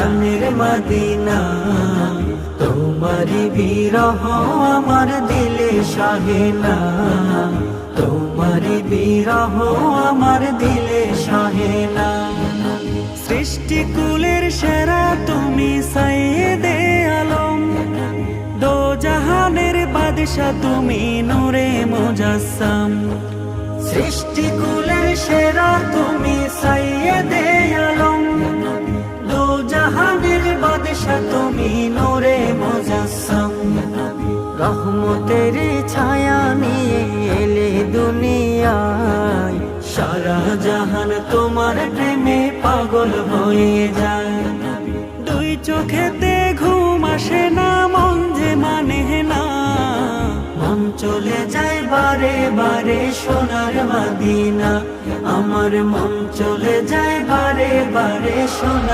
জানের মদিনা। তোমারি বিরহ আমার দিলে সহে না, তোমারি বিরহ আমার দিলে সহে না। সৃষ্টিকুলের সেরা তুমি সাইয়েদে আলম, দো জাহানের বাদশা তুমি নূরে মুজাসসাম। সৃষ্টিকুলের সেরা তুমি সাইয়েদে আলম, দো জাহানের বাদশা তুমি নূরে মুজাসসাম। রহমতের ছায়া নিয়ে এলে দুনিয়ায়, সারা জাহান তোমার প্রেমে পাগল হয়ে যায়। দুই চোখেতে ঘুম আসে না, মন যে মানে না, মন চলে যায় বারে বারে সোনার মদিনা। আমার মন চলে যায় বারে বারে সোনার